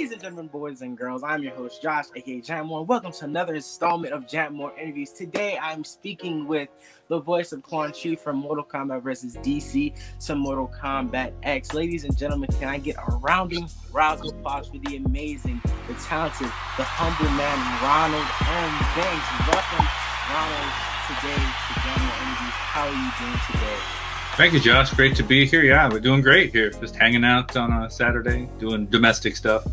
Ladies and gentlemen, boys and girls, I'm your host, Josh, aka Jantmor. Welcome to another installment of Jantmor Interviews. Today, I'm speaking with the voice of Quan Chi from Mortal Kombat vs. DC to Mortal Kombat X. Ladies and gentlemen, can I get a rousing applause for the amazing, the talented, the humble man, Ronald M Banks. Welcome, Ronald, today to Jantmor Interviews. How are you doing today? Thank you, Josh. Great to be here. Yeah, we're doing great here. Just hanging out on a Saturday, doing domestic stuff.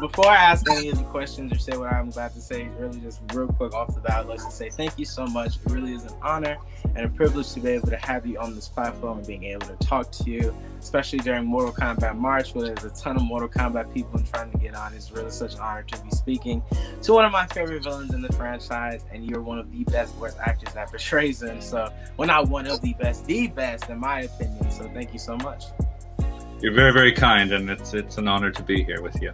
Before I ask any of the questions or say what I'm about to say, really just real quick off the bat, I'd like to say thank you so much. It really is an honor and a privilege to be able to have you on this platform and being able to talk to you, especially during Mortal Kombat March, where there's a ton of Mortal Kombat people trying to get on. It's really such an honor to be speaking to one of my favorite villains in the franchise, and you're one of the best voice actors that portrays him. So, well, not one of the best in my opinion. So thank you so much. You're very, very kind, and it's an honor to be here with you.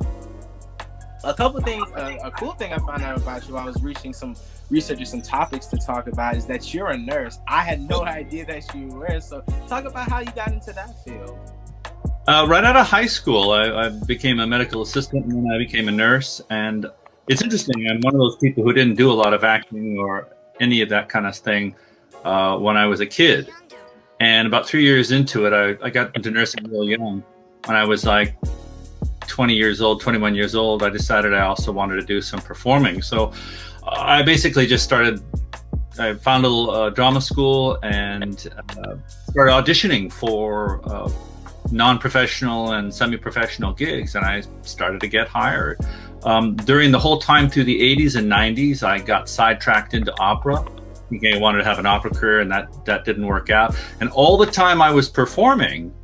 A couple things, a cool thing I found out about you while I was researching some topics to talk about is that you're a nurse. I had no idea that you were. So talk about how you got into that field. Right out of high school, I became a medical assistant, and then I became a nurse. And it's interesting, I'm one of those people who didn't do a lot of acting or any of that kind of thing when I was a kid. And about 3 years into it, I got into nursing real young. When I was like 20 years old, 21 years old, I decided I also wanted to do some performing. So I basically just I found a little drama school and started auditioning for non-professional and semi-professional gigs, and I started to get hired. During the whole time through the 80s and 90s, I got sidetracked into opera. I wanted to have an opera career, and that didn't work out. And all the time I was performing,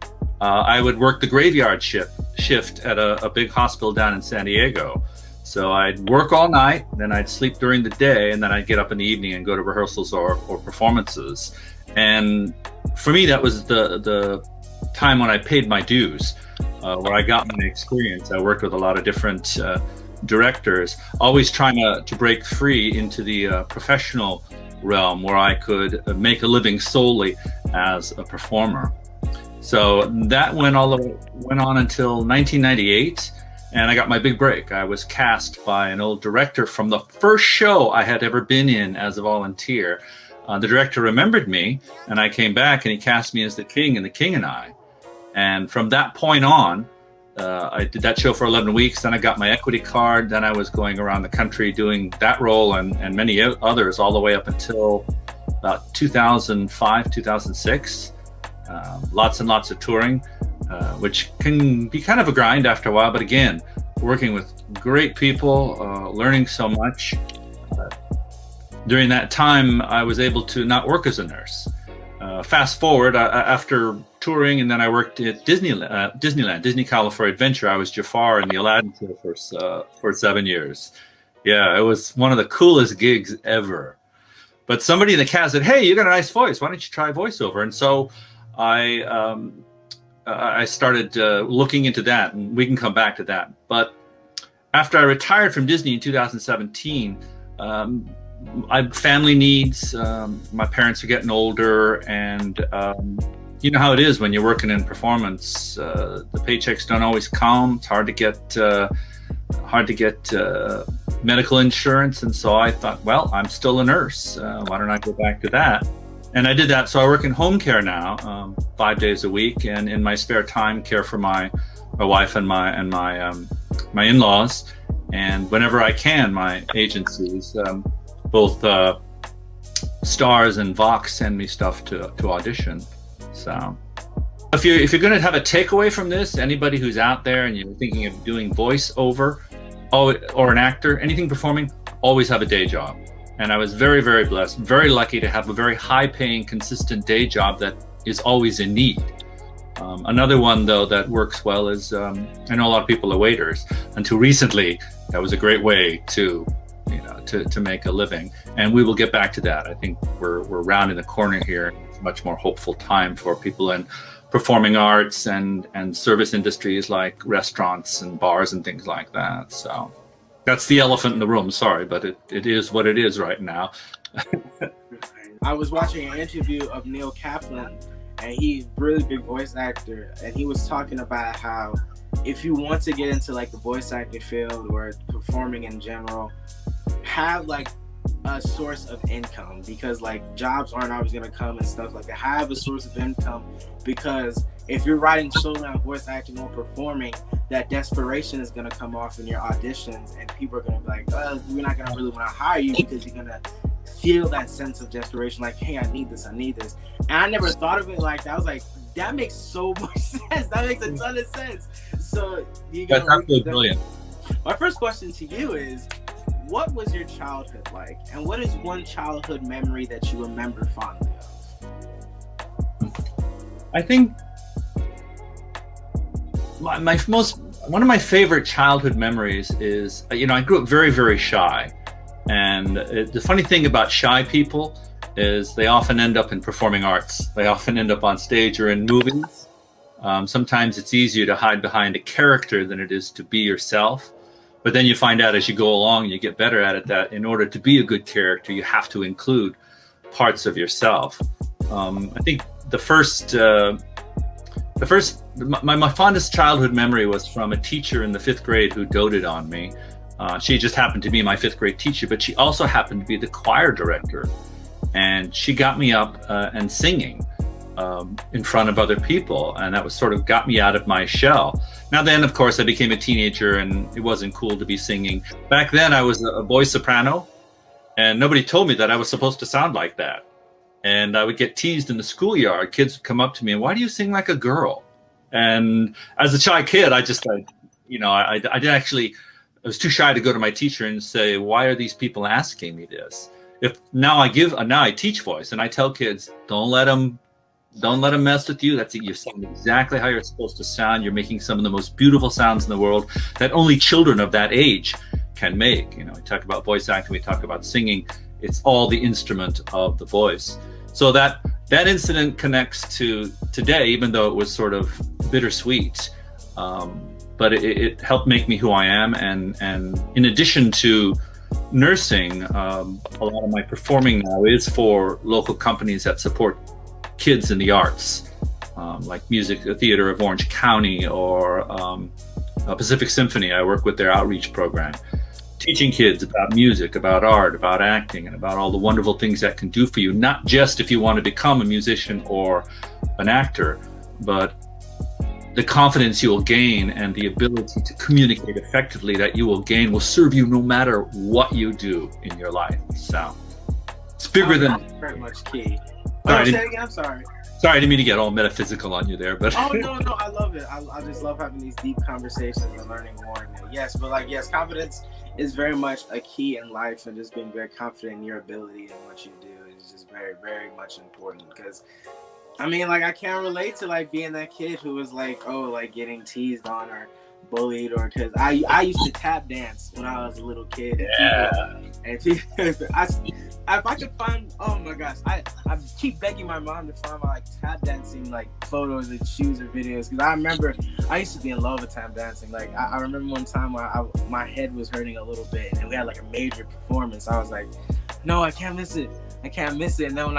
I would work the graveyard shift at a big hospital down in San Diego. So I'd work all night, then I'd sleep during the day, and then I'd get up in the evening and go to rehearsals or performances. And for me, that was the time when I paid my dues, where I got my experience. I worked with a lot of different directors, always trying to break free into the professional realm where I could make a living solely as a performer. So that went on until 1998, and I got my big break. I was cast by an old director from the first show I had ever been in as a volunteer. The director remembered me, and I came back, and he cast me as the King in The King and I. And from that point on, I did that show for 11 weeks. Then I got my equity card. Then I was going around the country doing that role and many others all the way up until about 2005, 2006. Lots and lots of touring, which can be kind of a grind after a while. But again, working with great people, learning so much. During that time, I was able to not work as a nurse. Fast forward, after touring, and then I worked at Disneyland, Disney California Adventure. I was Jafar in the Aladdin show for 7 years. Yeah, it was one of the coolest gigs ever. But somebody in the cast said, "Hey, you got a nice voice. Why don't you try voiceover?" And so I started looking into that, and we can come back to that. But after I retired from Disney in 2017, I had family needs. My parents are getting older, and you know how it is when you're working in performance. The paychecks don't always come. It's hard to get medical insurance, and so I thought, well, I'm still a nurse. Why don't I go back to that? And I did that. So I work in home care now, 5 days a week, and in my spare time, care for my wife and my in-laws. And whenever I can, my agencies, both Stars and Vox, send me stuff to audition. So if you're going to have a takeaway from this, anybody who's out there and you're thinking of doing voiceover or an actor, anything performing, always have a day job. And I was very, very blessed, very lucky to have a very high-paying, consistent day job that is always in need. Another one, though, that works well is, I know a lot of people are waiters. Until recently, that was a great way to make a living. And we will get back to that. I think we're rounding the corner here. It's a much more hopeful time for people in performing arts and service industries like restaurants and bars and things like that. So that's the elephant in the room. Sorry, but it is what it is right now. I was watching an interview of Neil Kaplan, and he's a really big voice actor, and he was talking about how if you want to get into like the voice acting field or performing in general, have like a source of income, because like jobs aren't always going to come and stuff like that. Have a source of income, because if you're writing solely on voice acting or performing, that desperation is going to come off in your auditions, and people are going to be like, we're not going to really want to hire you, because you're going to feel that sense of desperation, like, hey, I need this. And I never thought of it like that. I was like, that makes so much sense. That makes a ton of sense. So that's absolutely brilliant. My first question to you is, what was your childhood like, and what is one childhood memory that you remember fondly of? I think one of my favorite childhood memories is, I grew up very, very shy, and the funny thing about shy people is they often end up in performing arts. They often end up on stage or in movies. Sometimes it's easier to hide behind a character than it is to be yourself. But then you find out as you go along, you get better at it, that in order to be a good character, you have to include parts of yourself. I think my fondest childhood memory was from a teacher in the 5th grade who doted on me. She just happened to be my 5th grade teacher, but she also happened to be the choir director. And she got me up and singing in front of other people, and that was sort of got me out of my shell. Now then, of course, I became a teenager, and it wasn't cool to be singing. Back then, I was a boy soprano, and nobody told me that I was supposed to sound like that. And I would get teased in the schoolyard. Kids would come up to me and, why do you sing like a girl? And as a shy kid, I just, I didn't actually, I was too shy to go to my teacher and say, why are these people asking me this? Now I teach voice, and I tell kids, don't let them mess with you. You're sounding exactly how you're supposed to sound. You're making some of the most beautiful sounds in the world that only children of that age can make. We talk about voice acting, we talk about singing. It's all the instrument of the voice. So that incident connects to today, even though it was sort of bittersweet. But it helped make me who I am. And in addition to nursing, a lot of my performing now is for local companies that support kids in the arts, like Music Theater of Orange County or Pacific Symphony. I work with their outreach program, teaching kids about music, about art, about acting, and about all the wonderful things that can do for you, not just if you want to become a musician or an actor, but the confidence you will gain and the ability to communicate effectively that you will gain will serve you no matter what you do in your life. So it's bigger than... That's very much key. Sorry, Say it again, I'm sorry. Sorry, I didn't mean to get all metaphysical on you there, but... Oh, no, I love it. I just love having these deep conversations and learning more. Yes, but confidence is very much a key in life, and just being very confident in your ability and what you do is just very, very much important. Because, I can't relate to, being that kid who was, getting teased on or bullied, or because I used to tap dance when I was a little kid. And if I could find, oh my gosh, I keep begging my mom to find my tap dancing photos and shoes or videos, because I remember I used to be in love with tap dancing. I remember one time where my head was hurting a little bit, and we had a major performance. I was like, no, I can't miss it. And then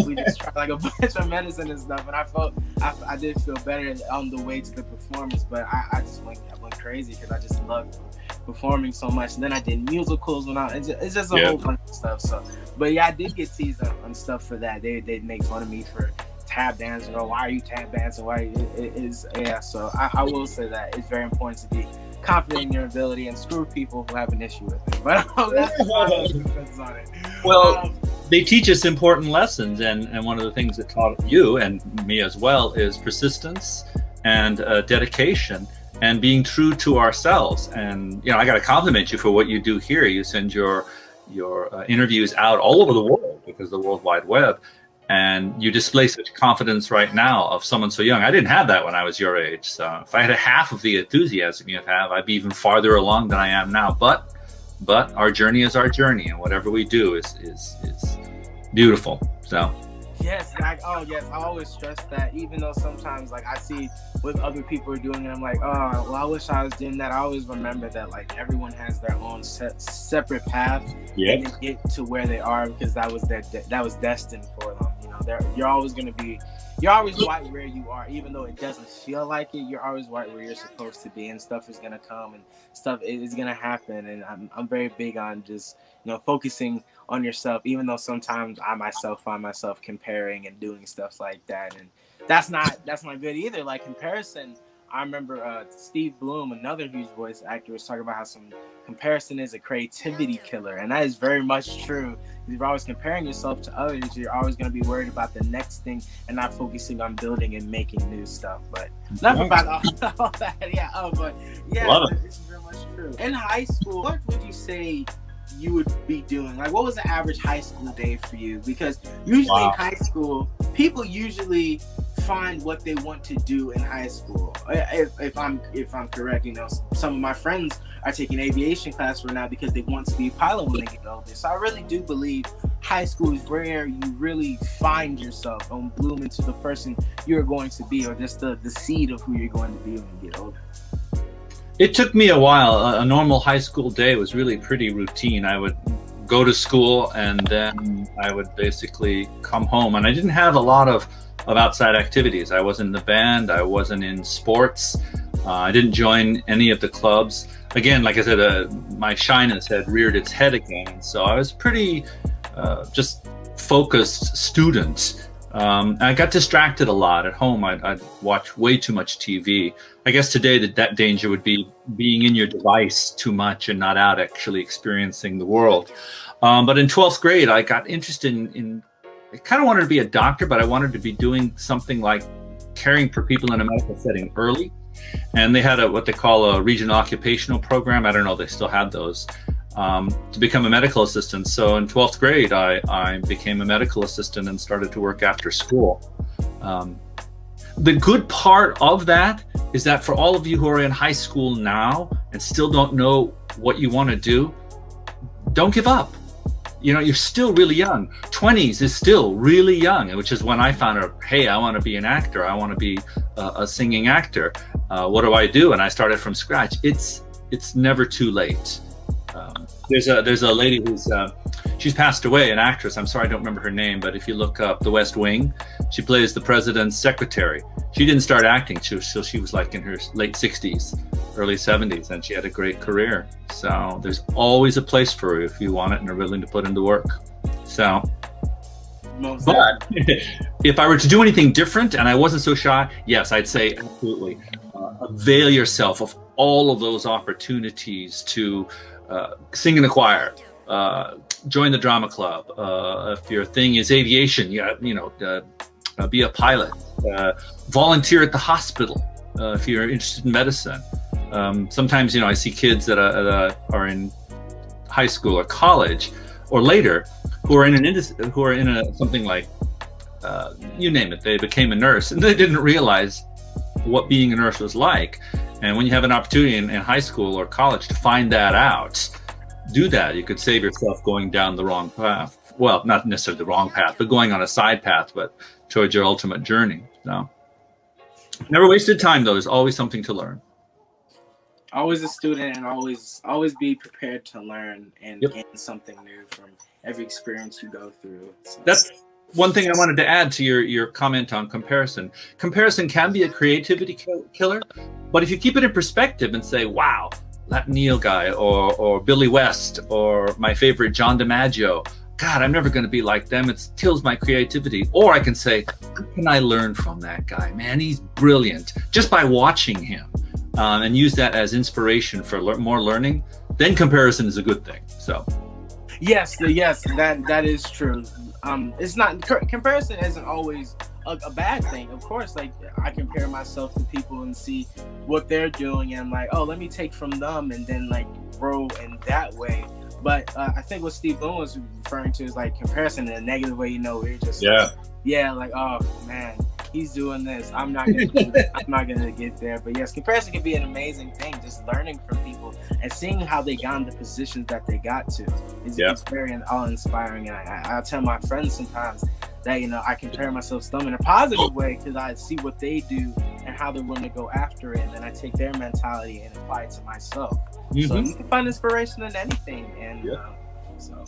we just tried a bunch of medicine and stuff, and I did feel better on the way to the performance. But I went crazy because I just loved performing so much. And then I did musicals it's just a whole bunch of stuff. So, but yeah, I did get teased on stuff for that. They'd make fun of me for tap dancing, or why are you tap dancing? So I will say that it's very important to be confident in your ability and screw people who have an issue with it. But that's my defense on it. Well, they teach us important lessons, and one of the things that taught you and me as well is persistence and dedication and being true to ourselves. And I got to compliment you for what you do here. You send your interviews out all over the world because of the World Wide Web, and you display such confidence right now of someone so young. I didn't have that when I was your age. So if I had a half of the enthusiasm you have, I'd be even farther along than I am now. But our journey is our journey, and whatever we do is beautiful. So yes, I always stress that, even though sometimes I see what other people are doing, and I'm like, oh, well, I wish I was doing that. I always remember that everyone has their own separate path, and they get to where they are because that was destined for them. You know, you're always right where you are, even though it doesn't feel like it. You're always right where you're supposed to be, and stuff is gonna come and stuff is gonna happen. And I'm very big on just, you know, focusing on yourself, even though sometimes I myself find myself comparing and doing stuff like that, and that's not good either. Like comparison. I remember Steve Bloom, another huge voice actor, was talking about how comparison is a creativity killer, and that is very much true. If you're always comparing yourself to others, you're always going to be worried about the next thing and not focusing on building and making new stuff. But enough about all that. Yeah, it's very much true. In high school, what would you say you would be doing? Like, what was the average high school day for you? Because usually in high school, people usually find what they want to do in high school. If I'm correct, you know, some of my friends are taking aviation class right now because they want to be a pilot when they get older. So I really do believe high school is where you really find yourself and bloom into the person you're going to be, or just the seed of who you're going to be when you get older. It took me a while. A normal high school day was really pretty routine. I would go to school and then I would basically come home, and I didn't have a lot of outside activities. I wasn't in the band. I wasn't in sports. I didn't join any of the clubs. Again, like I said, my shyness had reared its head again. So I was pretty just focused student. I got distracted a lot at home. I'd watch way too much TV. I guess today that danger would be being in your device too much and not out actually experiencing the world. But in 12th grade, I got interested in I kind of wanted to be a doctor, but I wanted to be doing something like caring for people in a medical setting early. And they had what they call a regional occupational program. I don't know, they still had those, to become a medical assistant. So in 12th grade, I became a medical assistant and started to work after school. The good part of that is that for all of you who are in high school now and still don't know what you want to do, don't give up. You know, you're still really young. 20s is still really young, which is when I found out, hey, I want to be an actor. I want to be a singing actor. What do I do? And I started from scratch. It's never too late. There's a lady who's she's passed away, an actress. I'm sorry, I don't remember her name, but if you look up The West Wing, she plays the president's secretary. She didn't start acting till she was like in her late 60s, early 70s, and she had a great career. So there's always a place for her if you want it and are willing to put in the work. So, but if I were to do anything different and I wasn't so shy, yes, I'd say absolutely avail yourself of all of those opportunities to sing in the choir, join the drama club. If your thing is aviation, be a pilot. Volunteer at the hospital if you're interested in medicine. Sometimes, I see kids that are in high school or college or later who are in something like you name it. They became a nurse and they didn't realize what being a nurse was like. And when you have an opportunity in high school or college to find that out, do that. You could save yourself going down the wrong path. Well, not necessarily the wrong path, but going on a side path, but towards your ultimate journey. So never wasted time, though. There's always something to learn. Always a student, and always be prepared to learn and gain something new from every experience you go through. So that's one thing I wanted to add to your comment on comparison. Comparison can be a creativity killer, but if you keep it in perspective and say, wow, that Neil guy or Billy West or my favorite John DiMaggio, God, I'm never going to be like them. It kills my creativity. Or I can say, what can I learn from that guy? Man, he's brilliant. Just by watching him and use that as inspiration for more learning, then comparison is a good thing. So, yes, that is true. It's not comparison isn't always a bad thing. Of course, like I compare myself to people and see what they're doing, and I'm like, oh, let me take from them and then like grow in that way. But I think what Steve Bloom was referring to is like comparison in a negative way. We're just like, oh man, he's doing this. I'm not gonna do this. I'm not gonna get there. But yes, comparison can be an amazing thing. Just learning from people and seeing how they got in the positions that they got to. It's very awe-inspiring. And I tell my friends sometimes that I compare myself to them in a positive way because I see what they do and how they're willing to go after it, and then I take their mentality and apply it to myself. So you can find inspiration in anything, and so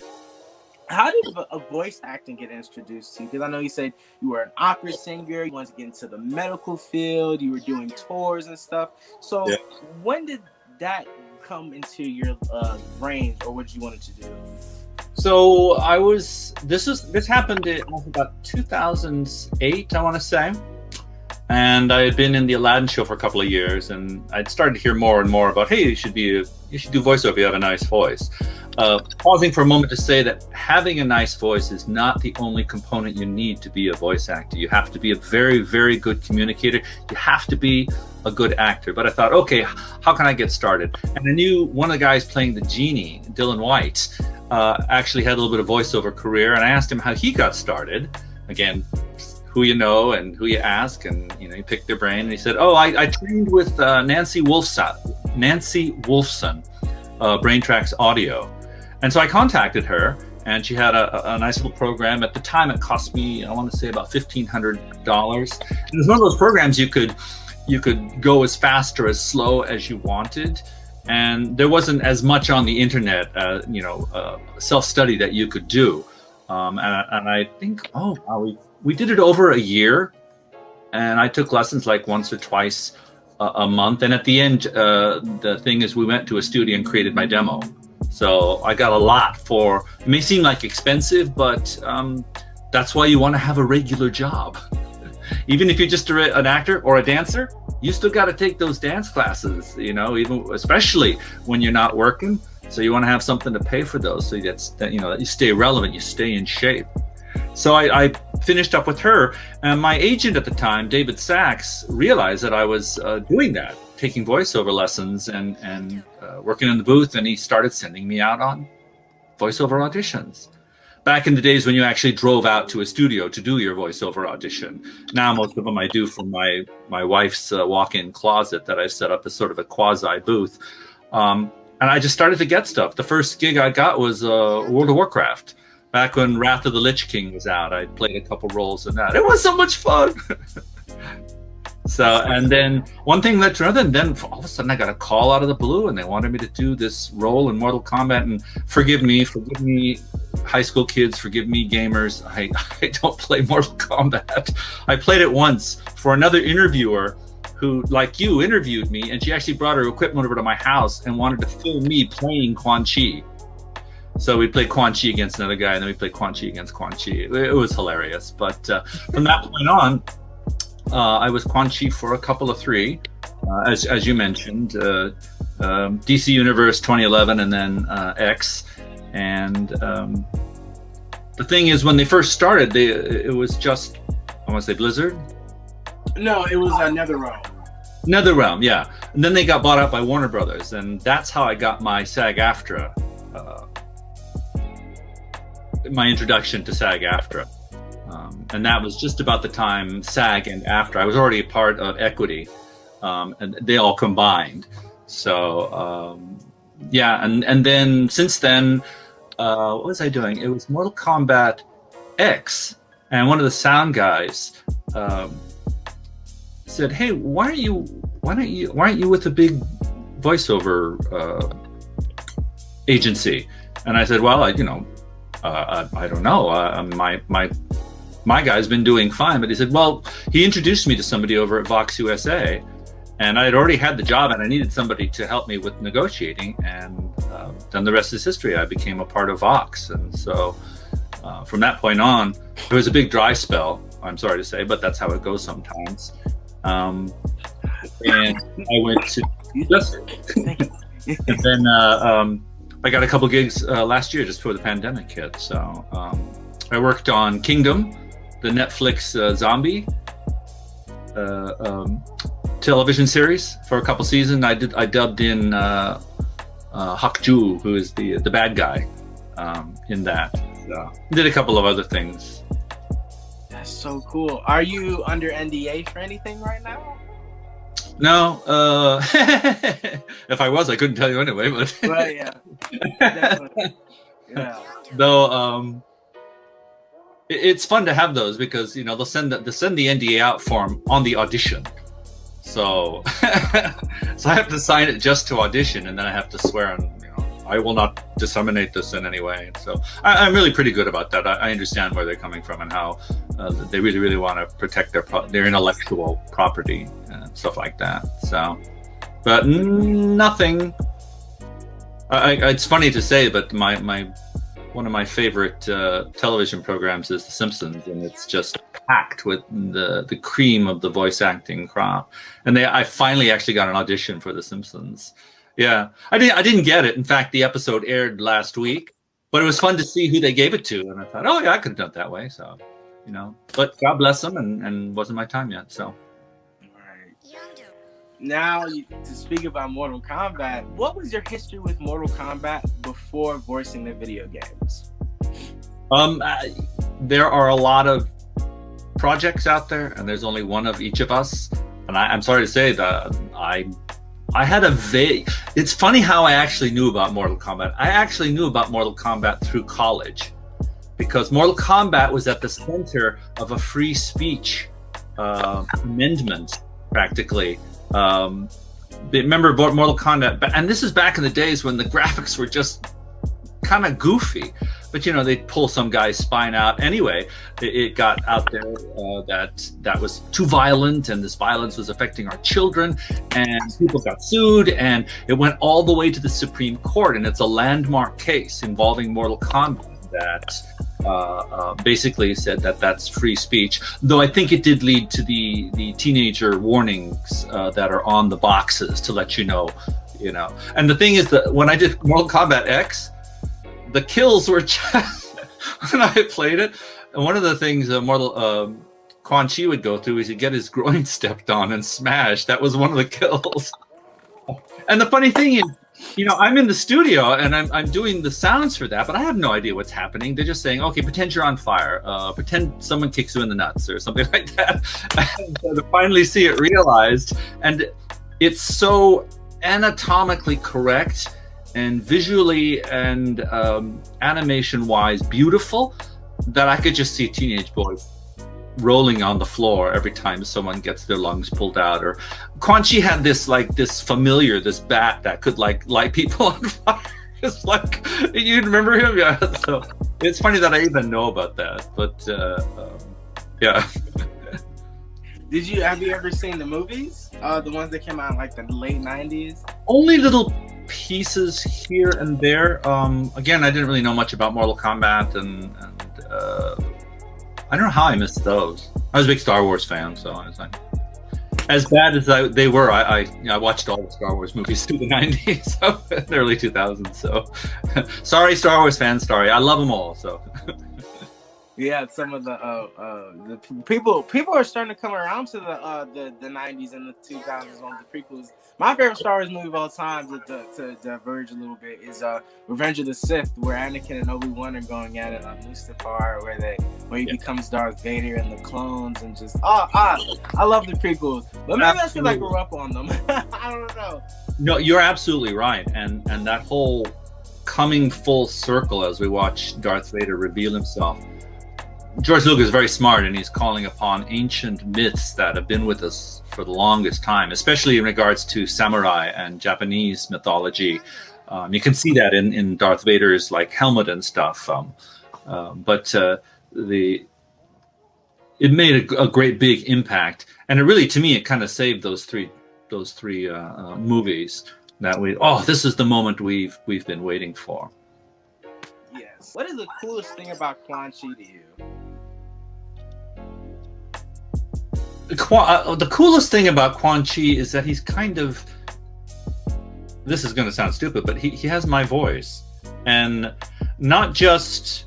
How did a voice acting get introduced to you? Because I know you said you were an opera singer, you wanted to get into the medical field, you were doing tours and stuff. So Yeah. when did that come into your range, or what you wanted to do? So this happened in about 2008, I want to say. And I had been in the Aladdin show for a couple of years, and I'd started to hear more and more about, hey, you should do voiceover. You have a nice voice. Pausing for a moment to say that having a nice voice is not the only component you need to be a voice actor. You have to be a very, very good communicator. You have to be a good actor. But I thought, okay, how can I get started? And I knew one of the guys playing the genie, Dylan White, actually had a little bit of voiceover career, and I asked him how he got started. Again, who you know and who you ask, and you pick their brain. And he said, "Oh, I trained with Nancy Wolfson, Brain Tracks Audio," and so I contacted her, and she had a nice little program. At the time, it cost me, I want to say, about $1,500. It was one of those programs you could go as fast or as slow as you wanted, and there wasn't as much on the internet, self-study that you could do. And I think, we did it over a year, and I took lessons like once or twice a month. And at the end, the thing is, we went to a studio and created my demo. So I got a lot for, it may seem like expensive, but that's why you want to have a regular job. Even if you're just an actor or a dancer, you still got to take those dance classes, even especially when you're not working. So you want to have something to pay for those, so that you stay relevant, you stay in shape. So I finished up with her, and my agent at the time, David Sachs, realized that I was doing that, taking voiceover lessons and working in the booth, and he started sending me out on voiceover auditions. Back in the days when you actually drove out to a studio to do your voiceover audition. Now most of them I do from my wife's walk-in closet that I've set up as sort of a quasi booth. And I just started to get stuff. The first gig I got was World of Warcraft. Back when Wrath of the Lich King was out, I played a couple roles in that. It was so much fun. So, and then one thing led to another, and then all of a sudden I got a call out of the blue, and they wanted me to do this role in Mortal Kombat. And forgive me, high school kids, forgive me, gamers. I don't play Mortal Kombat. I played it once for another interviewer who, like you, interviewed me, and she actually brought her equipment over to my house and wanted to film me playing Quan Chi. So we played Quan Chi against another guy, and then we played Quan Chi against Quan Chi. It was hilarious. But from that point on, I was Quan Chi for a couple of three, as you mentioned, DC Universe 2011, and then X. And the thing is, when they first started, it was just, I want to say Blizzard? No, it was NetherRealm. NetherRealm, yeah. And then they got bought out by Warner Brothers, and that's how I got my SAG-AFTRA, my introduction to SAG-AFTRA. And that was just about the time SAG and AFTRA. I was already a part of Equity, and they all combined. So, yeah, and then since then, what was I doing? It was Mortal Kombat X, and one of the sound guys said, "Hey, why aren't you with a big voiceover agency?" And I said, "Well, I don't know. My guy's been doing fine." But he said, "Well, he introduced me to somebody over at Vox USA, and I had already had the job, and I needed somebody to help me with negotiating. And then the rest is history. I became a part of Vox, and so from that point on, it was a big dry spell. I'm sorry to say, but that's how it goes sometimes." And I went to and then I got a couple gigs last year just before the pandemic hit. So I worked on Kingdom, the Netflix zombie television series, for a couple seasons. I dubbed in Hakju, who is the bad guy in that. So did a couple of other things. That's so cool. Are you under NDA for anything right now? No. If I was, I couldn't tell you anyway. But right, yeah. Definitely. Yeah. Though it's fun to have those, because they'll send the NDA out form on the audition. So so I have to sign it just to audition, and then I have to swear on I will not disseminate this in any way. So I'm really pretty good about that. I understand where they're coming from and how they really, really want to protect their intellectual property and stuff like that. So, but nothing. It's funny to say, but one of my favorite television programs is The Simpsons, and it's just packed with the cream of the voice acting crop. And I finally actually got an audition for The Simpsons. Yeah, I didn't get it. In fact, the episode aired last week, but it was fun to see who they gave it to, and I thought, oh yeah, I could have done it that way. So, but God bless them, and wasn't my time yet. So, right. Now, to speak about Mortal Kombat, what was your history with Mortal Kombat before voicing the video games? There are a lot of projects out there, and there's only one of each of us. And I'm sorry to say that I had a vague. It's funny how I actually knew about Mortal Kombat. I actually knew about Mortal Kombat through college, because Mortal Kombat was at the center of a free speech amendment, practically. Remember Mortal Kombat, and this is back in the days when the graphics were just kind of goofy, but they'd pull some guy's spine out. Anyway, it got out there that was too violent, and this violence was affecting our children, and people got sued, and it went all the way to the Supreme Court, and it's a landmark case involving Mortal Kombat that basically said that that's free speech, though I think it did lead to the teenager warnings that are on the boxes to let you know. And the thing is that when I did Mortal Kombat X, the kills were just when I played it, and one of the things Quan Chi would go through is he'd get his groin stepped on and smashed. That was one of the kills. And the funny thing is, I'm in the studio and I'm doing the sounds for that, but I have no idea what's happening. They're just saying, okay, pretend you're on fire, pretend someone kicks you in the nuts or something like that. And to finally see it realized, and it's so anatomically correct and visually and animation-wise beautiful that I could just see teenage boys rolling on the floor every time someone gets their lungs pulled out. Or Quan Chi had this familiar, this bat that could light people on fire. It's like, you remember him? Yeah. So it's funny that I even know about that. But yeah. Have you ever seen the movies? The ones that came out in like the late 90s? Only little pieces here and there. Again, I didn't really know much about Mortal Kombat, and I don't know how I missed those. I was a big Star Wars fan, so I was like, as bad as they were, I watched all the Star Wars movies through the 90s, so the early 2000s. So sorry, Star Wars fans. Sorry, I love them all. So. Yeah, some of the people are starting to come around to the 90s and the 2000s on the prequels. My favorite Star Wars movie of all time, to diverge a little bit, is Revenge of the Sith, where Anakin and Obi-Wan are going at it on Mustafar, where he becomes Darth Vader and the clones, and just I love the prequels, but maybe I feel like I grew up on them. I don't know. No, you're absolutely right, and that whole coming full circle as we watch Darth Vader reveal himself. George Lucas is very smart, and he's calling upon ancient myths that have been with us for the longest time, especially in regards to samurai and Japanese mythology. You can see that in Darth Vader's helmet and stuff. But it made a great big impact, and it really, to me, it kind of saved those three movies. That this is the moment we've been waiting for. Yes. What is the coolest thing about Quan Chi to you? The coolest thing about Quan Chi is that he's kind of, this is going to sound stupid, but he has my voice, and not just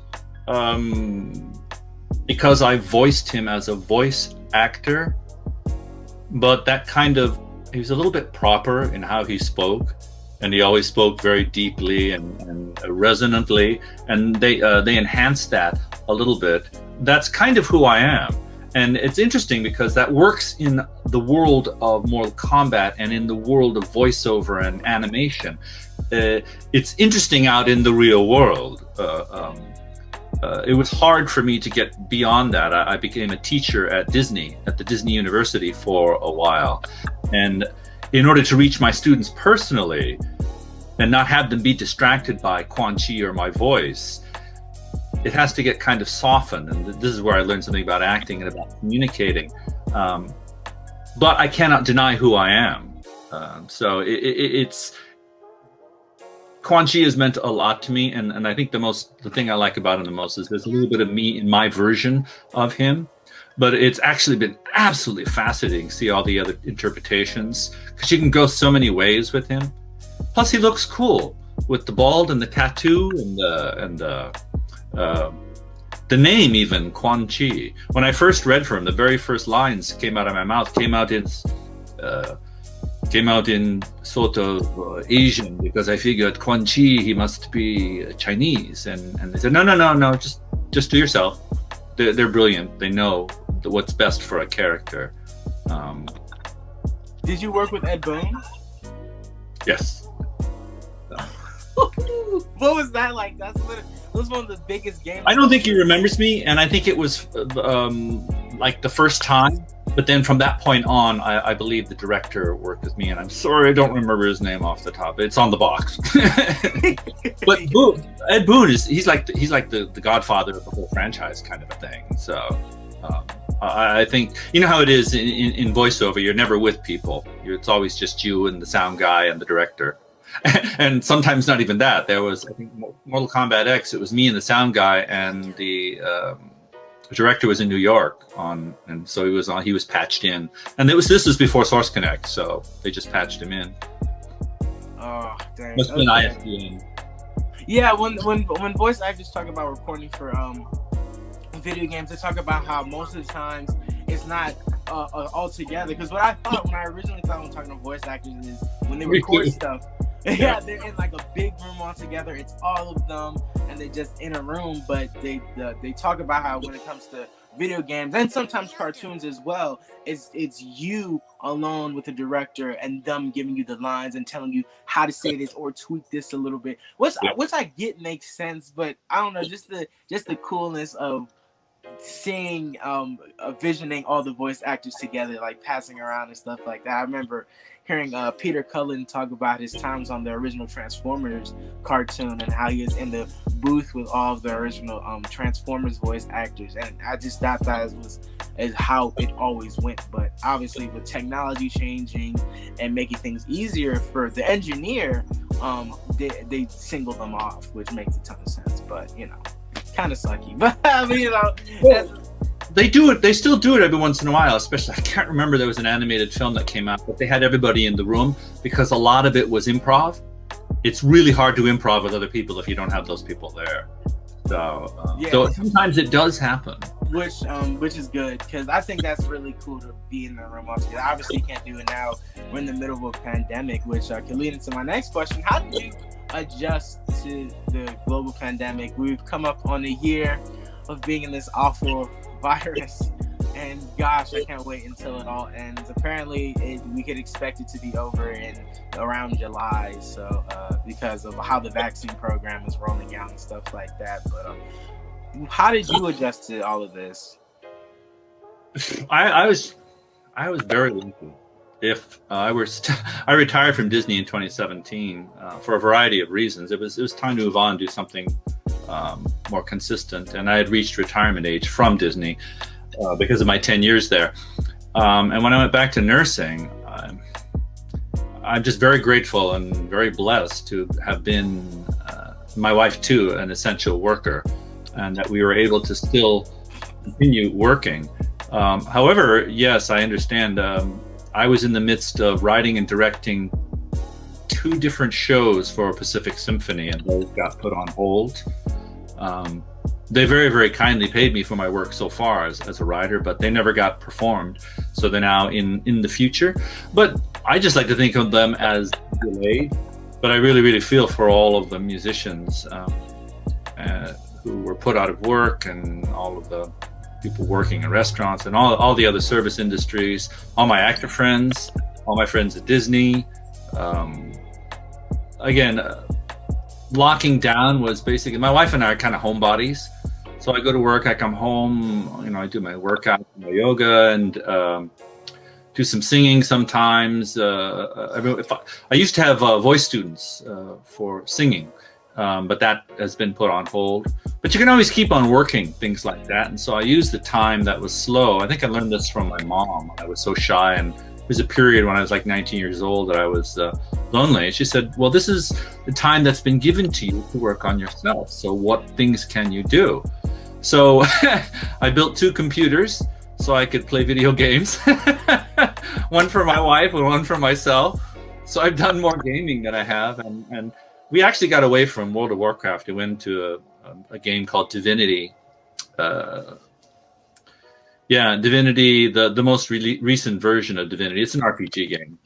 because I voiced him as a voice actor, but that he was a little bit proper in how he spoke, and he always spoke very deeply and resonantly, and they enhanced that a little bit. That's kind of who I am. And it's interesting because that works in the world of Mortal Kombat and in the world of voiceover and animation. It's interesting out in the real world. It was hard for me to get beyond that. I became a teacher at the Disney University for a while. And in order to reach my students personally, and not have them be distracted by Quan Chi or my voice. It has to get kind of softened, and this is where I learned something about acting and about communicating. But I cannot deny who I am. So it's Quan Chi has meant a lot to me, and I think the thing I like about him the most is there's a little bit of me in my version of him. But it's actually been absolutely fascinating to see all the other interpretations, because you can go so many ways with him. Plus, he looks cool with the bald and the tattoo and the name, even Quan Chi. When I first read for him, the very first lines came out of my mouth came out in sort of Asian, because I figured Quan Chi, he must be Chinese, and they said no, just do yourself. They're brilliant. They know what's best for a character. Did you work with Ed Boon? Yes. What was that like? That was one of the biggest games. I don't think he remembers me, and I think it was like the first time. But then from that point on, I believe the director worked with me, and I'm sorry I don't remember his name off the top. It's on the box. But Ed Boon he's like the godfather of the whole franchise, kind of a thing. So I think you know how it is in voiceover. You're never with people. It's always just you and the sound guy and the director. And sometimes not even that. There was, I think, Mortal Kombat X. It was me and the sound guy, and the director was in New York and so he was patched in. And this was before Source Connect, so they just patched him in. Oh, dang. Must have been ISDN. Yeah, when voice actors talk about recording for video games, they talk about how most of the times it's not all together. Because what I thought when I originally thought when talking to voice actors is when they record stuff, yeah, they're in like a big room all together. It's all of them, and they just in a room. But they talk about how when it comes to video games and sometimes cartoons as well, it's you alone with the director and them giving you the lines and telling you how to say this or tweak this a little bit, which I get makes sense. But I don't know, just the coolness of seeing visioning all the voice actors together, like passing around and stuff like that. I remember hearing Peter Cullen talk about his times on the original Transformers cartoon and how he was in the booth with all of the original Transformers voice actors, and I just thought that is how it always went. But obviously with technology changing and making things easier for the engineer, they single them off, which makes a ton of sense. But you know, kind of sucky. But I mean, you know, they do it. They still do it every once in a while. Especially, I can't remember, there was an animated film that came out, but they had everybody in the room because a lot of it was improv. It's really hard to improv with other people if you don't have those people there. So, so sometimes it does happen. Which is good, because I think that's really cool to be in the room all together. Obviously, you can't do it now. We're in the middle of a pandemic, which can lead into my next question. How do you adjust to the global pandemic? We've come up on a year of being in this awful virus, and gosh, I can't wait until it all ends. Apparently we could expect it to be over in around July, so because of how the vaccine program is rolling out and stuff like that. But how did you adjust to all of this? I was very lucky. I retired from Disney in 2017 for a variety of reasons. It was time to move on and do something more consistent, and I had reached retirement age from Disney because of my 10 years there. And when I went back to nursing, I'm just very grateful and very blessed to have been, my wife too, an essential worker, and that we were able to still continue working. However, yes, I understand. I was in the midst of writing and directing 2 different shows for Pacific Symphony, and those got put on hold. They very, very kindly paid me for my work so far as a writer, but they never got performed. So they're now in the future. But I just like to think of them as delayed. But I really, really feel for all of the musicians who were put out of work, and all of the people working in restaurants and all the other service industries, all my actor friends, all my friends at Disney. Again, locking down was basically, my wife and I are kind of homebodies. So I go to work, I come home, you know, I do my workout, my yoga, and do some singing sometimes. I used to have voice students for singing, but that has been put on hold. But you can always keep on working things like that. And so I used the time that was slow. I think I learned this from my mom. I was so shy, and there was a period when I was like 19 years old that I was lonely. And she said, well, this is the time that's been given to you to work on yourself. So what things can you do? So I built 2 computers so I could play video games. One for my wife and one for myself. So I've done more gaming than I have. And we actually got away from World of Warcraft. We went to a game called Divinity. Divinity, the most recent version of Divinity. It's an RPG game.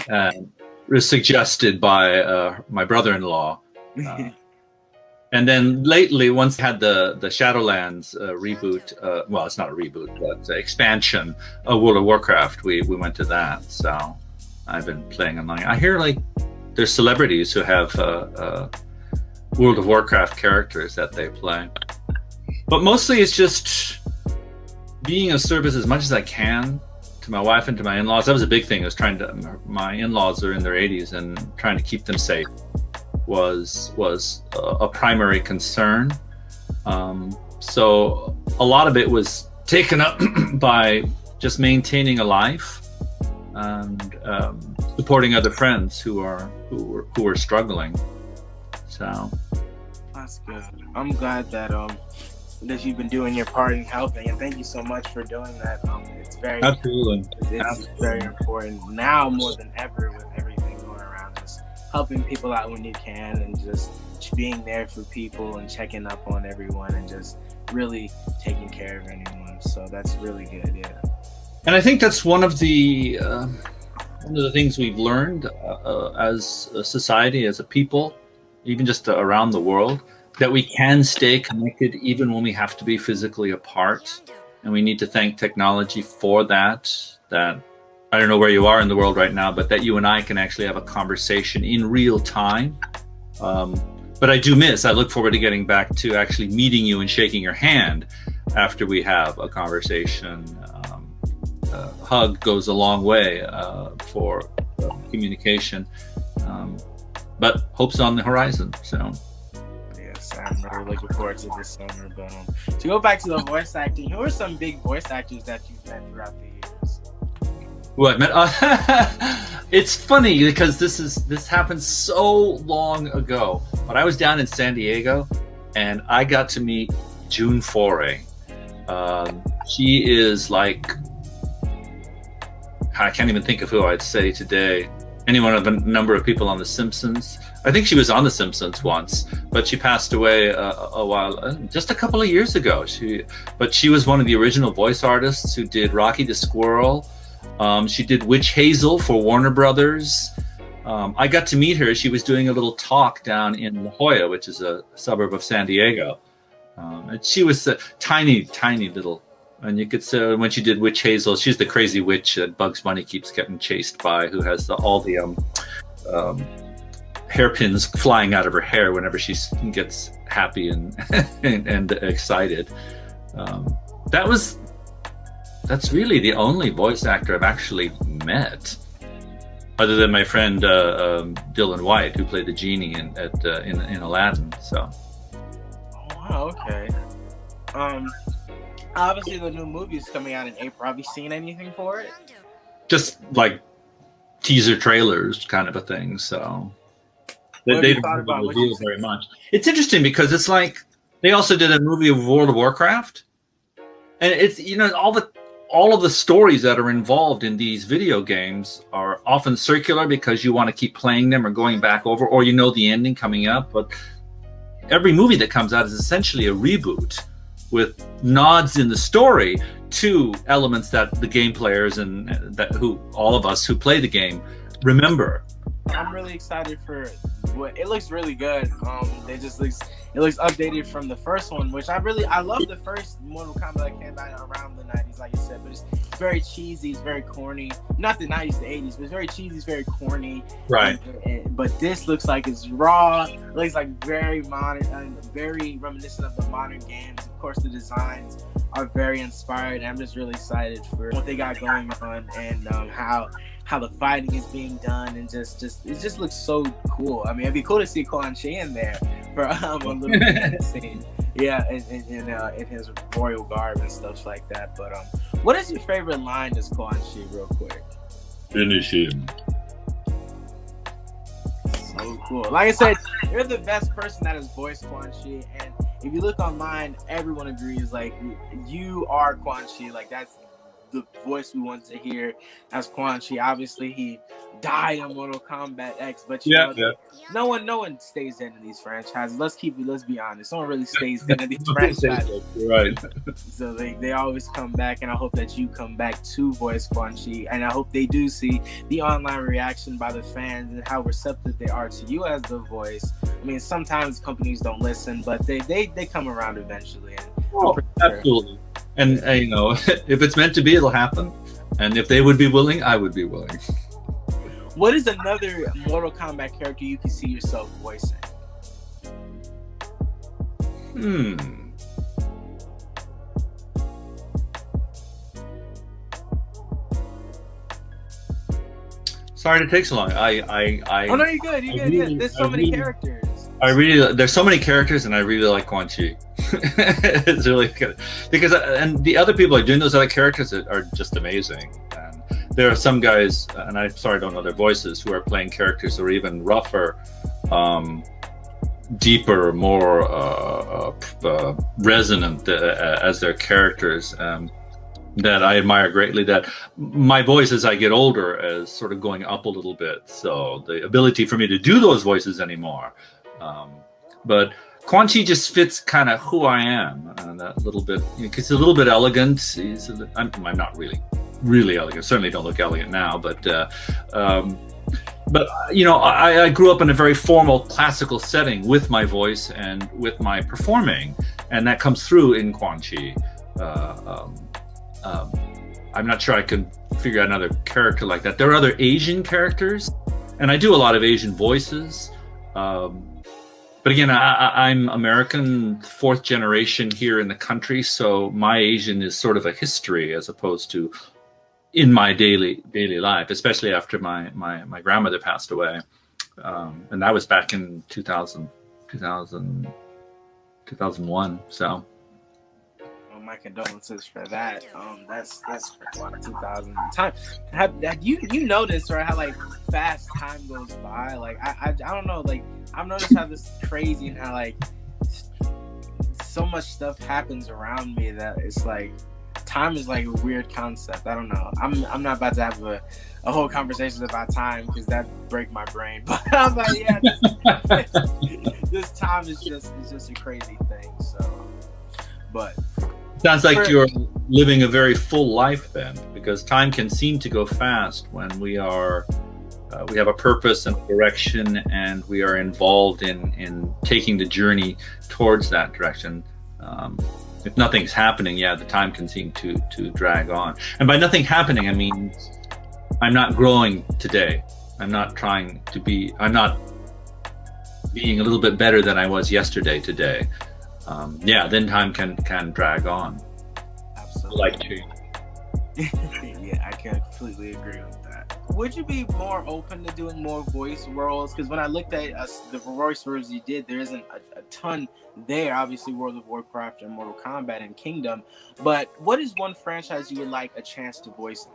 It was suggested by my brother-in-law. And then lately, once I had the Shadowlands reboot, well, it's not a reboot, but expansion of World of Warcraft, we went to that. So I've been playing online. I hear like there's celebrities who have World of Warcraft characters that they play. But mostly it's just being of service as much as I can to my wife and to my in-laws. That was a big thing. I was trying to, my in-laws are in their 80s, and trying to keep them safe was a primary concern. So a lot of it was taken up by just maintaining a life and supporting other friends who are struggling. So that's good. I'm glad that that you've been doing your part in helping, and thank you so much for doing that. It's very It's very important now more than ever with everything going around us. Helping people out when you can, and just being there for people and checking up on everyone, and just really taking care of anyone. So that's really good, yeah. And I think that's one of the things we've learned as a society, as a people, even just around the world, that we can stay connected even when we have to be physically apart. And we need to thank technology for that. That I don't know where you are in the world right now, but that you and I can actually have a conversation in real time. But I look forward to getting back to actually meeting you and shaking your hand after we have a conversation. Hug goes a long way for communication. But hope's on the horizon. So yes, I'm really looking forward to this summer. But to go back to the voice acting, who are some big voice actors that you've met throughout the years? Who I've met? It's funny because this happened so long ago. But I was down in San Diego, and I got to meet June Foray. She is like, I can't even think of who I'd say today. Any one of a number of people on The Simpsons. I think she was on The Simpsons once, but she passed away just a couple of years ago. But she was one of the original voice artists who did Rocky the Squirrel. She did Witch Hazel for Warner Brothers. I got to meet her. She was doing a little talk down in La Jolla, which is a suburb of San Diego. And she was a tiny, tiny little. And you could say when she did Witch Hazel, she's the crazy witch that Bugs Bunny keeps getting chased by, who has all the hairpins flying out of her hair whenever she gets happy and and excited. That's really the only voice actor I've actually met, other than my friend Dylan White, who played the genie in Aladdin. So. Oh, wow. Okay. Obviously, the new movie is coming out in April. Have you seen anything for it? Just like teaser trailers, kind of a thing. So they don't reveal very much. It's interesting because it's like they also did a movie of World of Warcraft, and it's all of the stories that are involved in these video games are often circular because you want to keep playing them or going back over, or the ending coming up. But every movie that comes out is essentially a reboot, with nods in the story to elements that the game players and all of us who play the game remember. I'm really excited for what it looks really good. It looks updated from the first one, which I love the first Mortal Kombat that came out around the 90s, like you said, but it's very cheesy, it's very corny. Not the 90s, the 80s, but it's very cheesy, it's very corny. Right. But this looks like it's raw. It looks like very modern and very reminiscent of the modern games. Of course, the designs are very inspired. I'm just really excited for what they got going on, and how the fighting is being done, and just it just looks so cool. I mean, it'd be cool to see Quan Chi in there for a little bit of that scene. Yeah, in his royal garb and stuff like that. But what is your favorite line as Quan Chi, real quick? Finish him. So cool. Like I said, you're the best person that has voiced Quan Chi, and if you look online, everyone agrees, like, you are Quan Chi. Like, that's the voice we want to hear as Quan Chi. Obviously, he died in Mortal Kombat X, but no one stays in these franchises. Let's be honest. No one really stays in these franchises. Right. So they always come back, and I hope that you come back to voice Quan Chi, and I hope they do see the online reaction by the fans and how receptive they are to you as the voice. I mean, sometimes companies don't listen, but they come around eventually. And absolutely. And you know, if it's meant to be, it'll happen. And if they would be willing, I would be willing. What is another Mortal Kombat character you can see yourself voicing? Sorry to take so long. Oh no, you're good. You're good. There's so many characters. There's so many characters, and I really like Quan Chi. It's really good because, and the other people are doing those other characters that are just amazing. And there are some guys, and I'm sorry I don't know their voices, who are playing characters that are even rougher, deeper, more resonant as their characters. That I admire greatly. That my voice, as I get older, is sort of going up a little bit. So the ability for me to do those voices anymore. But Quan Chi just fits kind of who I am, and that little bit, because he's a little bit elegant. I'm not really elegant. Certainly don't look elegant now, but you know, I grew up in a very formal classical setting with my voice and with my performing, and that comes through in Quan Chi. I'm not sure I could figure out another character like that. There are other Asian characters, and I do a lot of Asian voices. But again, I'm American, fourth generation here in the country, so my Asian is sort of a history as opposed to in my daily life, especially after my grandmother passed away. And that was back in 2001, so. My condolences for that. That's 2000 time. Have you noticed, right, how like fast time goes by? Like I don't know, like I've noticed how this is crazy and how like so much stuff happens around me that it's like time is like a weird concept. I don't know. I'm not about to have a whole conversation about time because that break my brain. But I'm like, yeah, this time is just a crazy thing. So, but. Sounds like you're living a very full life then, because time can seem to go fast when we have a purpose and a direction, and we are involved in taking the journey towards that direction. If nothing's happening, yeah, the time can seem to drag on. And by nothing happening, I mean I'm not growing today. I'm not being a little bit better than I was yesterday today. Yeah, then time can drag on. Absolutely. Like change. Yeah, I can completely agree with that. Would you be more open to doing more voice roles? Because when I looked at the voice roles you did, there isn't a ton there. Obviously, World of Warcraft and Mortal Kombat and Kingdom. But what is one franchise you would like a chance to voice in?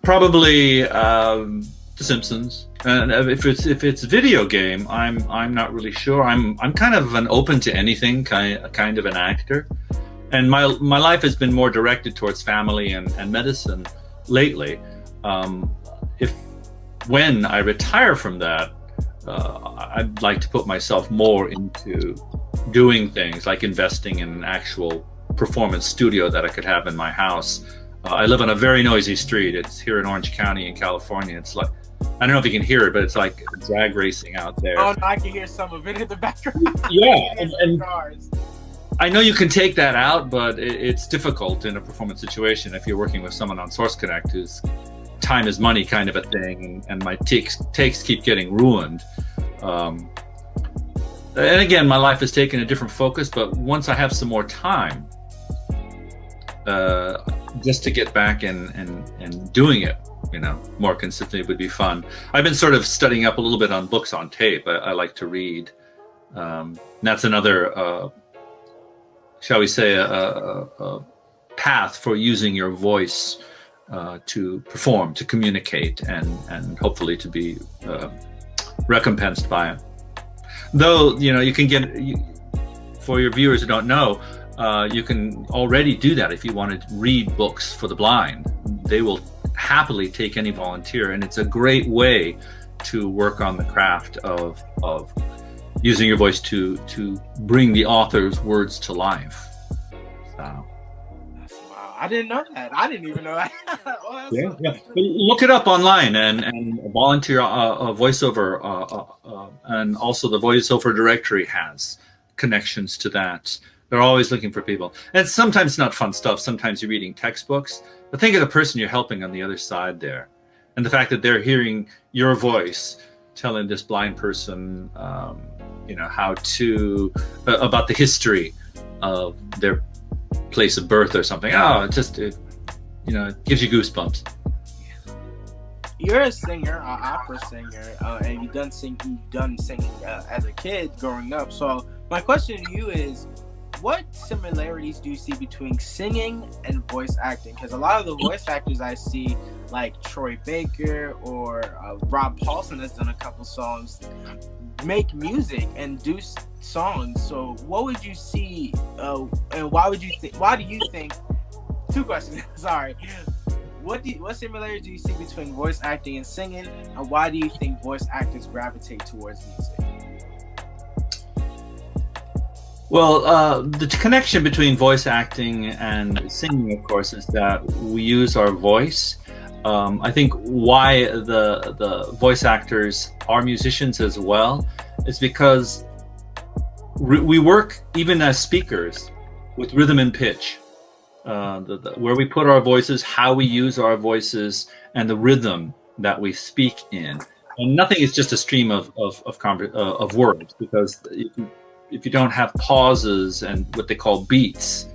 Probably The Simpsons. And if it's video game, I'm not really sure. I'm kind of an open to anything kind of an actor, and my life has been more directed towards family and medicine lately. When I retire from that, I'd like to put myself more into doing things like investing in an actual performance studio that I could have in my house. I live on a very noisy street. It's here in Orange County in California. It's like, I don't know if you can hear it, but it's like drag racing out there. Oh, no, I can hear some of it in the background. Yeah, and I know you can take that out, but it's difficult in a performance situation if you're working with someone on Source Connect who's time is money kind of a thing, and my takes keep getting ruined. and again, my life has taken a different focus, but once I have some more time, just to get back and doing it, more consistently would be fun. I've been sort of studying up a little bit on books on tape. I like to read. That's another, shall we say, a path for using your voice to perform, to communicate, and hopefully to be recompensed by it. Though, you can get, for your viewers who don't know, you can already do that if you want to read books for the blind. They will happily take any volunteer, and it's a great way to work on the craft of using your voice to bring the author's words to life. So. Wow, I didn't know that. I didn't even know that. Oh, yeah. Look it up online and volunteer voiceover, and also the voiceover directory has connections to that. They're always looking for people, and sometimes it's not fun stuff. Sometimes you're reading textbooks, but think of the person you're helping on the other side there, and the fact that they're hearing your voice telling this blind person, how to about the history of their place of birth or something. Oh, it gives you goosebumps. You're a singer, an opera singer, and you've done singing as a kid growing up. So my question to you is, what similarities do you see between singing and voice acting? Because a lot of the voice actors I see, like Troy Baker or Rob Paulson has done a couple songs, make music and do songs. So what would you see, and why do you think, two questions, sorry. What similarities do you see between voice acting and singing, and why do you think voice actors gravitate towards music? Well, the connection between voice acting and singing, of course, is that we use our voice. I think why the voice actors are musicians as well is because we work, even as speakers, with rhythm and pitch. Where we put our voices, how we use our voices, and the rhythm that we speak in. And nothing is just a stream of words, because if you don't have pauses and what they call beats,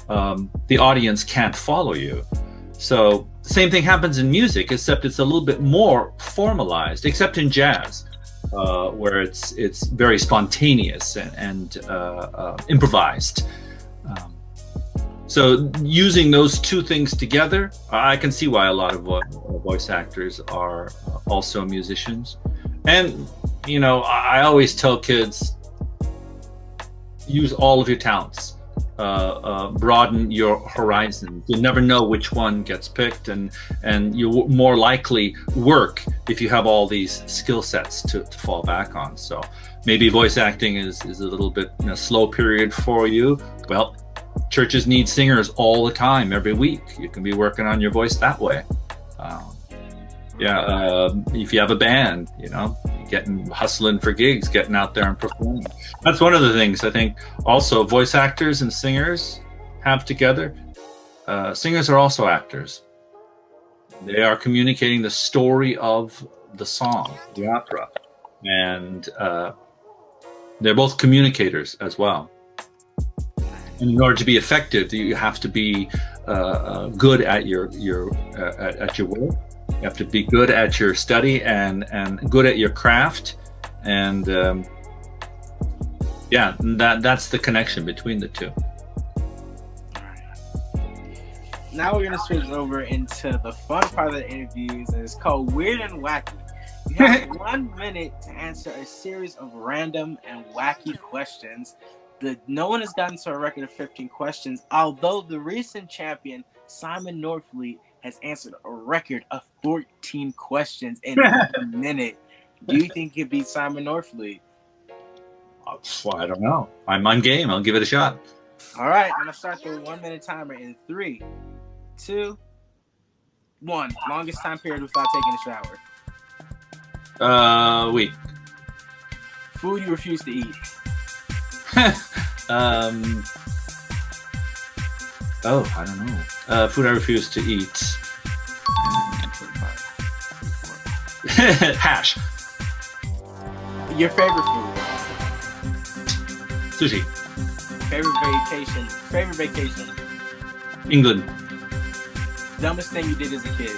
the audience can't follow you. So the same thing happens in music, except it's a little bit more formalized, except in jazz, where it's very spontaneous and improvised. So using those two things together, I can see why a lot of voice actors are also musicians. And, I always tell kids, use all of your talents, broaden your horizons. You'll never know which one gets picked, and you'll more likely work if you have all these skill sets to fall back on. So maybe voice acting is a little bit in a slow period for you. Well, churches need singers all the time, every week. You can be working on your voice that way. If you have a band, hustling for gigs, getting out there and performing. That's one of the things I think also voice actors and singers have together. Singers are also actors. They are communicating the story of the song, the opera. And they're both communicators as well. And in order to be effective, you have to be good at your work. You have to be good at your study and good at your craft, and that's the connection between the two. All right. Now we're gonna switch over into the fun part of the interviews, and it's called Weird and Wacky. You have 1 minute to answer a series of random and wacky questions. No one has gotten to a record of 15 questions, although the recent champion, Simon Norfleet, has answered a record of 14 questions in 1 minute. Do you think you could beat Simon Norfleet? Well, I don't know. I'm game. I'll give it a shot. All right, I'm going to start the 1 minute timer in 3, 2, 1. Longest time period without taking a shower. Week. Food you refuse to eat. I don't know. Food I refuse to eat. Hash. Your favorite food? Sushi. Favorite vacation. England. Dumbest thing you did as a kid.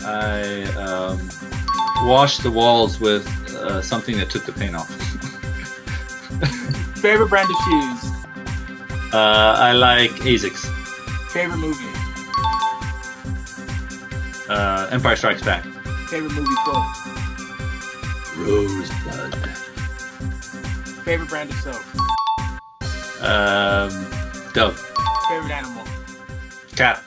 I washed the walls with something that took the paint off. Favorite brand of shoes. I like ASICS. Favorite movie. Empire Strikes Back. Favorite movie quote. Rosebud. Favorite brand of soap. Dove. Favorite animal. Cat.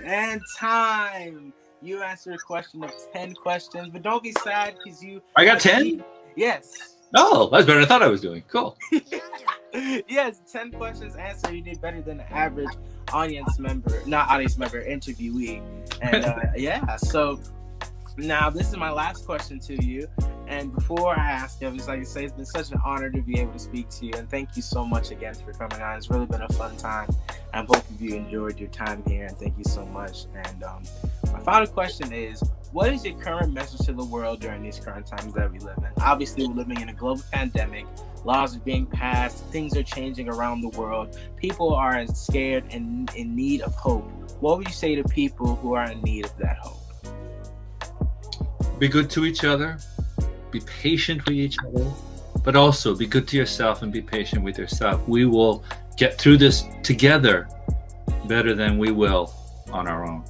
And time. You answered a question of 10 questions, but don't be sad because you. I got 10? Yes. Oh, that's better than I thought I was doing. Cool. Yes, 10 questions answered. You did better than the average interviewee. And yeah, so now this is my last question to you. And before I ask you, I just like to say it's been such an honor to be able to speak to you. And thank you so much again for coming on. It's really been a fun time. And both of you enjoyed your time here. And thank you so much. And my final question is, what is your current message to the world during these current times that we live in? Obviously, we're living in a global pandemic. Laws are being passed. Things are changing around the world. People are scared and in need of hope. What would you say to people who are in need of that hope? Be good to each other. Be patient with each other. But also be good to yourself and be patient with yourself. We will get through this together better than we will on our own.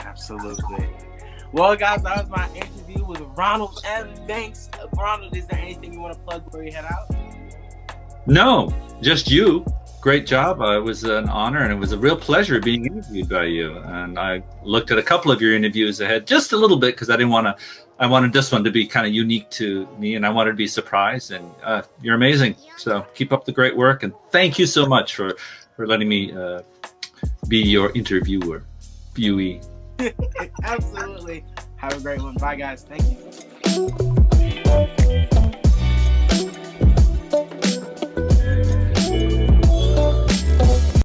Absolutely. Well, guys, that was my interview with Ronald M Banks. Ronald, is there anything you want to plug before you head out? No, just you. Great job. It was an honor and it was a real pleasure being interviewed by you. And I looked at a couple of your interviews ahead, just a little bit, because I wanted this one to be kind of unique to me and I wanted to be surprised. And you're amazing. So keep up the great work. And thank you so much for letting me be your interviewer. Viewee. Absolutely. Have a great one. Bye, guys. Thank you.